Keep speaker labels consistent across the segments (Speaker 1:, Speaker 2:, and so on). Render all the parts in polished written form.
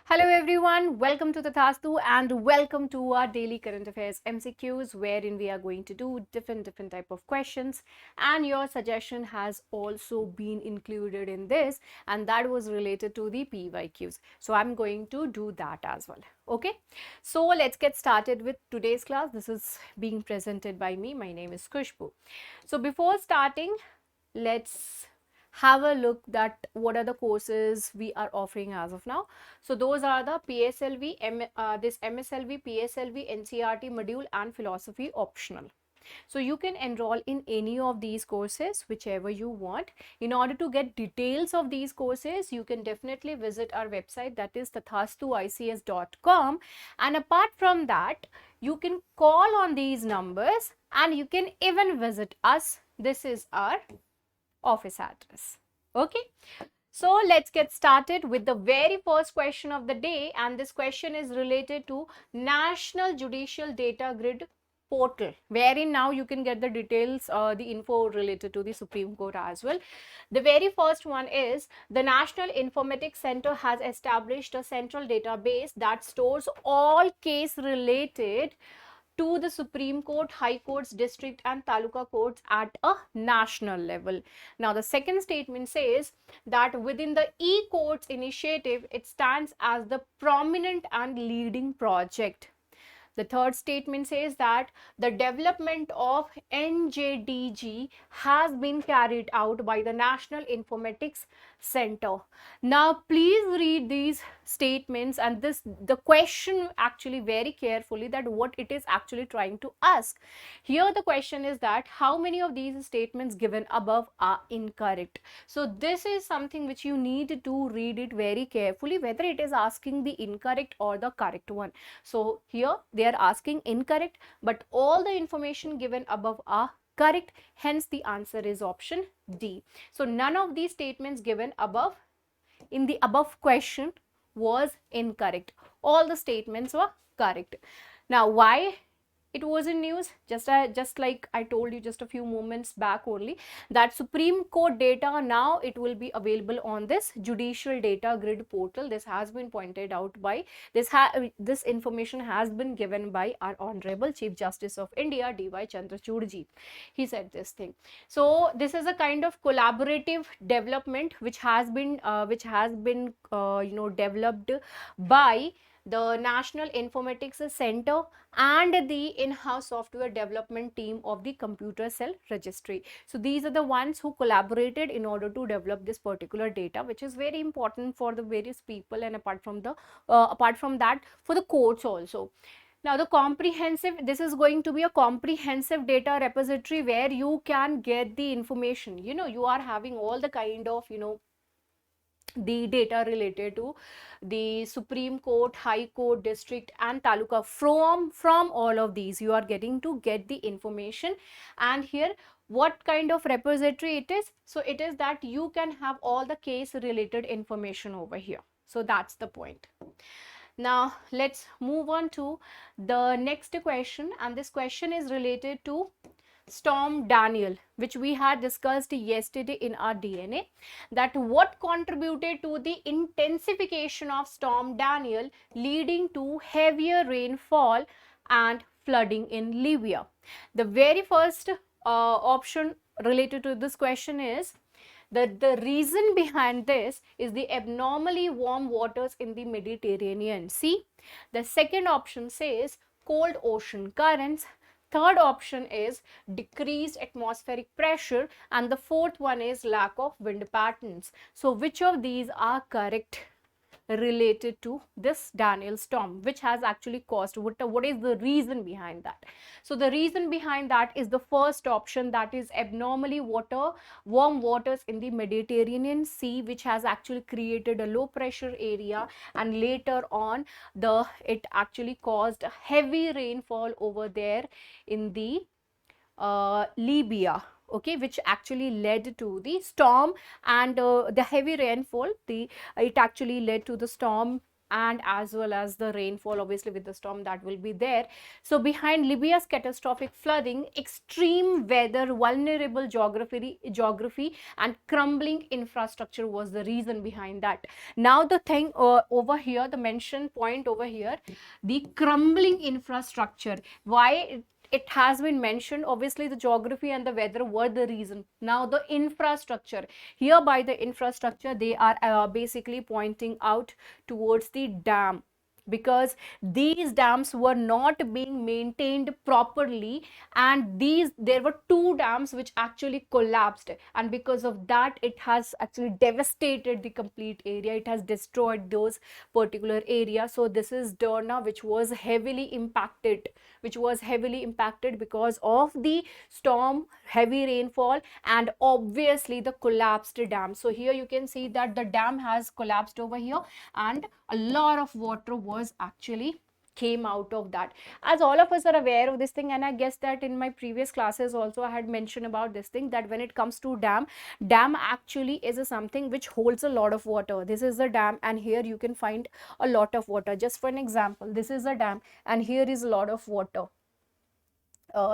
Speaker 1: Hello everyone, welcome to Tathastu and welcome to our daily current affairs MCQs wherein we are going to do different type of questions, and your suggestion has also been included in this, and that was related to the PYQs. So I'm going to do that as well. Okay, so let's get started with today's class. This is being presented by me. My name is Khushboo. So before starting, let's have a look that what are the courses we are offering as of now. So those are the PSLV, this MSLV, PSLV, NCERT module and philosophy optional. So you can enroll in any of these courses, whichever you want. In order to get details of these courses, you can definitely visit our website, that is tathastuics.com. And apart from that, you can call on these numbers and you can even visit us. This is our office address. Okay, so let's get started with the very first question of the day, and this question is related to National Judicial Data Grid portal, wherein now you can get the details, the info related to the Supreme Court as well. The very first one is the National Informatics Center has established a central database that stores all case related to the Supreme Court, High Courts, District and Taluka Courts at a national level. Now, the second statement says that within the e-courts initiative, it stands as the prominent and leading project. The third statement says that the development of NJDG has been carried out by the National Informatics Center. Now, please read these statements and the question actually very carefully, that what it is actually trying to ask. Here the question is that how many of these statements given above are incorrect. So this is something which you need to read it very carefully, whether it is asking the incorrect or the correct one. So here they are asking incorrect, but all the information given above are correct, hence the answer is option D. So none of these statements given above in the above question was incorrect. All the statements were correct. Now, why it was in news? Just like I told you just a few moments back only, that Supreme Court data now it will be available on this Judicial Data Grid portal. This has been pointed out by this information has been given by our Honorable Chief Justice of India, D.Y. Chandrachud ji. He said this thing. So this is a kind of collaborative development which has been developed by the National Informatics Center and the in-house software development team of the Computer Cell Registry. So these are the ones who collaborated in order to develop this particular data, which is very important for the various people, and apart from that for the courts also. Now this is going to be a comprehensive data repository where you can get the information. You are having all the kind of the data related to the Supreme Court, High Court, District and Taluka. From all of these you are getting to get the information. And here what kind of repository it is? So it is that you can have all the case related information over here. So that's the point. Now let's move on to the next question, and this question is related to Storm Daniel, which we had discussed yesterday in our DNA, that what contributed to the intensification of Storm Daniel leading to heavier rainfall and flooding in Libya. The very first option related to this question is that the reason behind this is the abnormally warm waters in the Mediterranean Sea. The second option says cold ocean currents. Third option is decreased atmospheric pressure, and the fourth one is lack of wind patterns. So which of these are correct related to this Daniel storm, which has actually caused, what is the reason behind that? So the reason behind that is the first option, that is abnormally warm waters in the Mediterranean Sea, which has actually created a low pressure area, and later on it actually caused heavy rainfall over there in the Libya. Okay, which actually led to the storm, and the heavy rainfall, it actually led to the storm and as well as the rainfall, obviously with the storm that will be there. So behind Libya's catastrophic flooding, extreme weather, vulnerable geography and crumbling infrastructure was the reason behind that. Now the thing over here, the mention point over here, the crumbling infrastructure, why it has been mentioned, obviously the geography and the weather were the reason. Now the infrastructure, here by the infrastructure they are basically pointing out towards the dam, because these dams were not being maintained properly, and there were two dams which actually collapsed, and because of that it has actually devastated the complete area, it has destroyed those particular areas. So this is Derna, which was heavily impacted, because of the storm, heavy rainfall, and obviously the collapsed dam. So here you can see that the dam has collapsed over here, and a lot of water was actually came out of that. As all of us are aware of this thing, and I guess that in my previous classes also I had mentioned about this thing, that when it comes to dam actually is something which holds a lot of water. This is the dam, and here you can find a lot of water. Just for an example, this is a dam and here is a lot of water.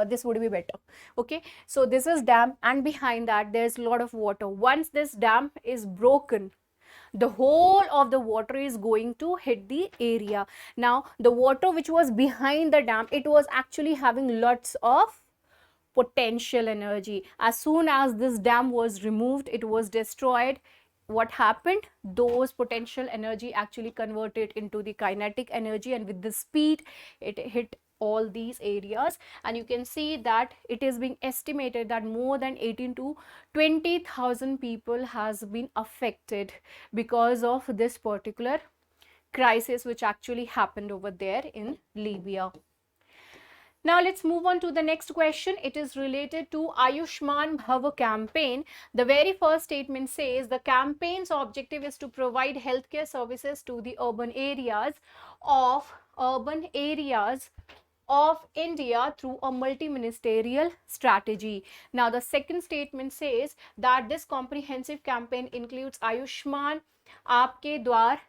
Speaker 1: This would be better. Okay, so this is dam, and behind that there's a lot of water. Once this dam is broken, the whole of the water is going to hit the area. Now the water which was behind the dam, it was actually having lots of potential energy. As soon as this dam was removed, it was destroyed. What happened? Those potential energy actually converted into the kinetic energy, and with the speed it hit all these areas. And you can see that it is being estimated that more than 18 to 20,000 people has been affected because of this particular crisis which actually happened over there in Libya. Now let's move on to the next question. It is related to Ayushman Bhava campaign. The very first statement says the campaign's objective is to provide healthcare services to the urban areas of India through a multi-ministerial strategy. Now the second statement says that this comprehensive campaign includes Ayushman Aapke Dwar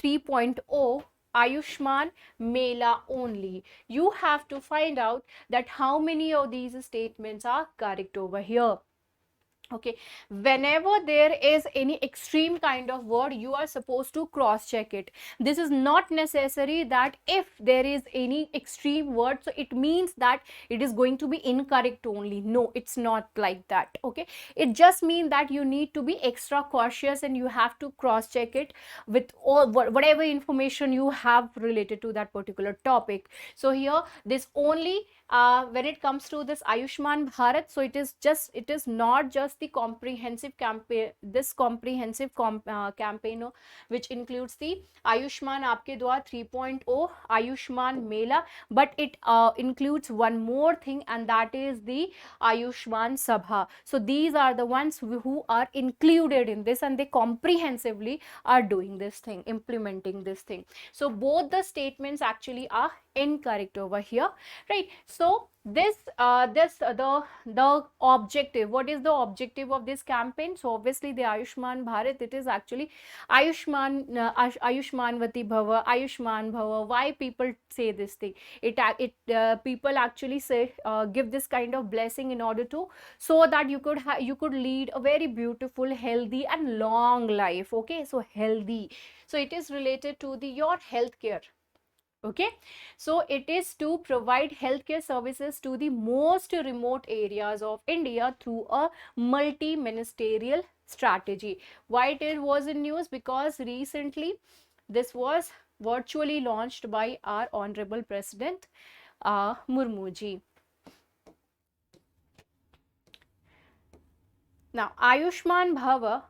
Speaker 1: 3.0, Ayushman Mela only. You have to find out that how many of these statements are correct over here. Okay, whenever there is any extreme kind of word, you are supposed to cross check it. This is not necessary that if there is any extreme word, so it means that it is going to be incorrect only. No, it's not like that. Okay, it just means that you need to be extra cautious and you have to cross check it with all whatever information you have related to that particular topic. So here this only when it comes to this Ayushman Bharat, so it is not just the comprehensive campaign, this comprehensive campaign which includes the Ayushman Aapke Dwar 3.0, Ayushman Mela, but it includes one more thing, and that is the Ayushman Sabha. So these are the ones who are included in this, and they comprehensively are doing this thing, implementing this thing. So both the statements actually are incorrect over here, right? So this the objective, what is the objective of this campaign? So obviously the Ayushman Bharat, it is actually Ayushmanvati Bhava, Ayushman Bhava. Why people say this thing? People actually say give this kind of blessing in order to, so that you could lead a very beautiful, healthy and long life. Okay, so healthy, so it is related to your healthcare. Okay, so it is to provide healthcare services to the most remote areas of India through a multi-ministerial strategy. Why it was in news? Because recently this was virtually launched by our Honorable President Murmu ji. Now Ayushman Bhava,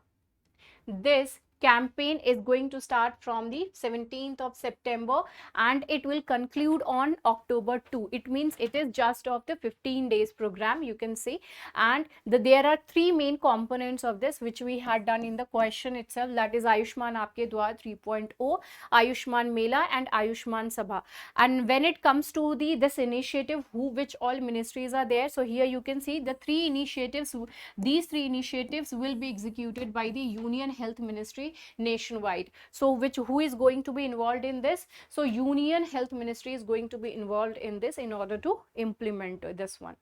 Speaker 1: this campaign is going to start from the 17th of September and it will conclude on October 2. It means it is just of the 15 days program, you can see. And there are three main components of this which we had done in the question itself, that is Ayushman Aapke Dwar 3.0, Ayushman Mela and Ayushman Sabha. And when it comes to this initiative, which all ministries are there, so here you can see the three initiatives. These three initiatives will be executed by the Union Health Ministry, be nationwide. So who is going to be involved in this? So Union Health Ministry is going to be involved in this in order to implement this one.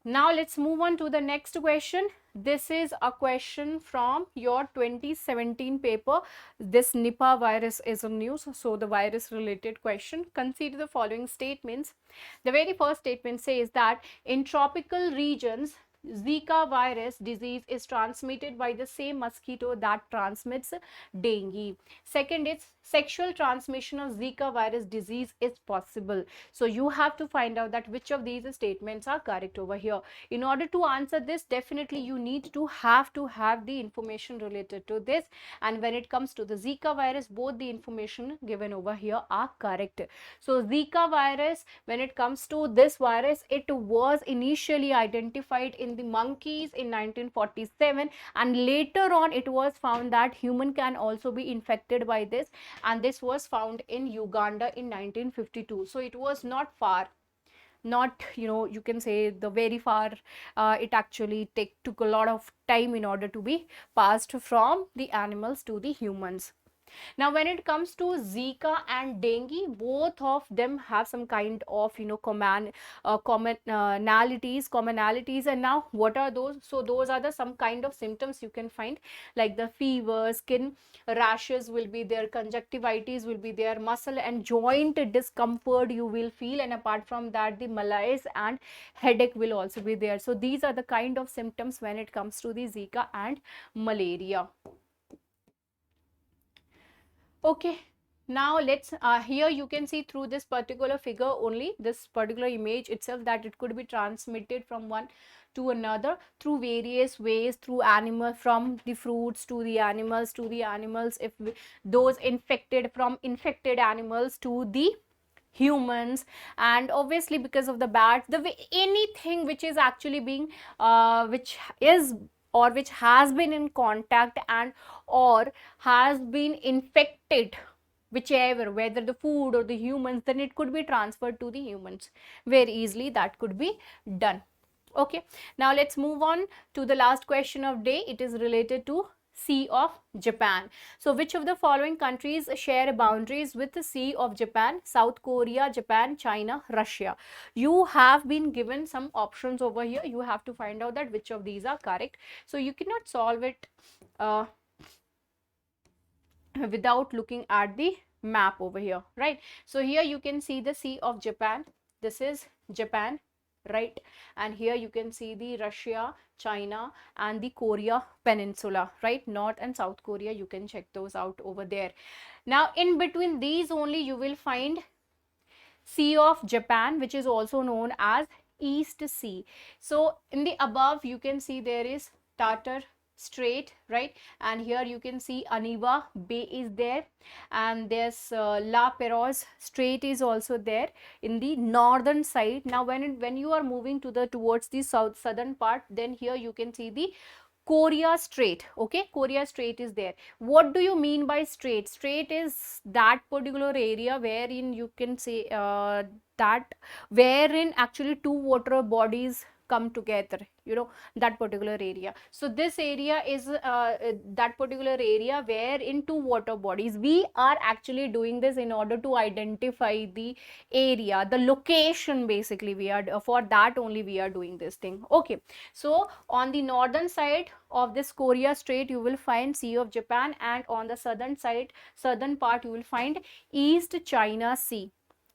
Speaker 1: Now let's move on to the next question. This is a question from your 2017 paper. This Nipah virus is a news, so the virus related question. Consider the following statements. The very first statement says that in tropical regions, Zika virus disease is transmitted by the same mosquito that transmits dengue. Second, it's sexual transmission of Zika virus disease is possible. So you have to find out that which of these statements are correct over here. In order to answer this, definitely you need to have the information related to this. And when it comes to the Zika virus, both the information given over here are correct. So Zika virus, when it comes to this virus, it was initially identified in the monkeys in 1947, and later on it was found that human can also be infected by this, and this was found in Uganda in 1952. So it was not far, not, you can say the very far. It actually took a lot of time in order to be passed from the animals to the humans. Now when it comes to Zika and dengue, both of them have some kind of commonalities. And now what are those? So those are the some kind of symptoms you can find, like the fever, skin rashes will be there, conjunctivitis will be there, muscle and joint discomfort you will feel, and apart from that the malaise and headache will also be there. So these are the kind of symptoms when it comes to the Zika and malaria. Okay, now let's here you can see through this particular figure only, this particular image itself, that it could be transmitted from one to another through various ways, through animal, from the fruits to the animals, if those infected, from infected animals to the humans, and obviously because of the bats, the way, anything which is actually being which is or which has been in contact and or has been infected, whichever, whether the food or the humans, then it could be transferred to the humans very easily. That could be done. Okay, now let's move on to the last question of day. It is related to Sea of Japan. So which of the following countries share boundaries with the Sea of Japan? South Korea, Japan, China, Russia. You have been given some options over here. You have to find out that which of these are correct. So you cannot solve it without looking at the map over here, right? So here you can see the Sea of Japan. This is Japan, right? And here you can see the Russia, China and the Korea Peninsula, right? North and South Korea, you can check those out over there. Now in between these only you will find Sea of Japan, which is also known as East Sea. So in the above you can see there is Tatar Strait, right? And here you can see Aniwa Bay is there, and there's La Perouse Strait is also there in the northern side. Now when you are moving to the towards the southern part, then here you can see the Korea Strait. Okay, Korea Strait is there. What do you mean by strait? Strait is that particular area wherein you can say that wherein actually two water bodies come together, that particular area. So this area is that particular area where in two water bodies, we are actually doing this in order to identify the area, the location. Basically we are, for that only we are doing this thing. Okay, so on the northern side of this Korea Strait you will find Sea of Japan, and on the southern side, southern part, you will find East China Sea.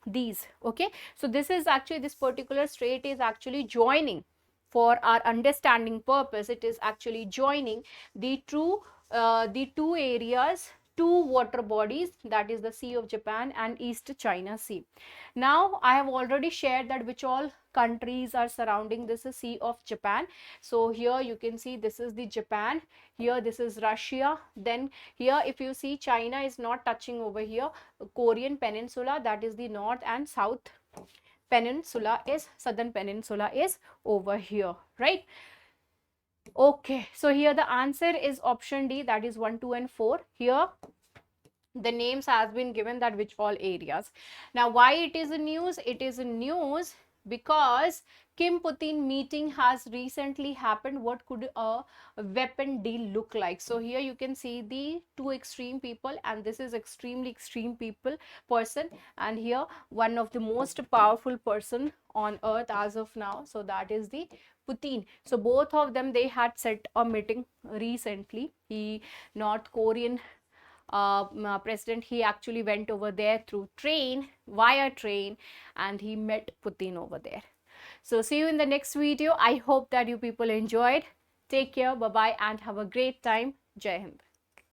Speaker 1: These, okay, so this is actually, this particular strait is actually joining, for our understanding purpose, it is actually joining the two areas, two water bodies, that is the Sea of Japan and East China Sea. Now I have already shared that which all countries are surrounding this Sea of Japan. So here you can see this is the Japan, here this is Russia, then here if you see China is not touching over here, Korean Peninsula, that is the north, and south peninsula is, southern peninsula is over here, right? Okay, so here the answer is option D, that is 1, 2 and 4. Here the names has been given that which all areas. Now why it is a news? It is a news because Kim Putin meeting has recently happened. What could a weapon deal look like? So here you can see the two extreme people, and this is extremely extreme person, and here one of the most powerful person on earth as of now, so that is the Putin. So both of them, they had set a meeting recently. He North Korean president, he actually went over there through train, via train, and he met Putin over there. So see you in the next video. I hope that you people enjoyed. Take care, bye bye, and have a great time. Jai Hind.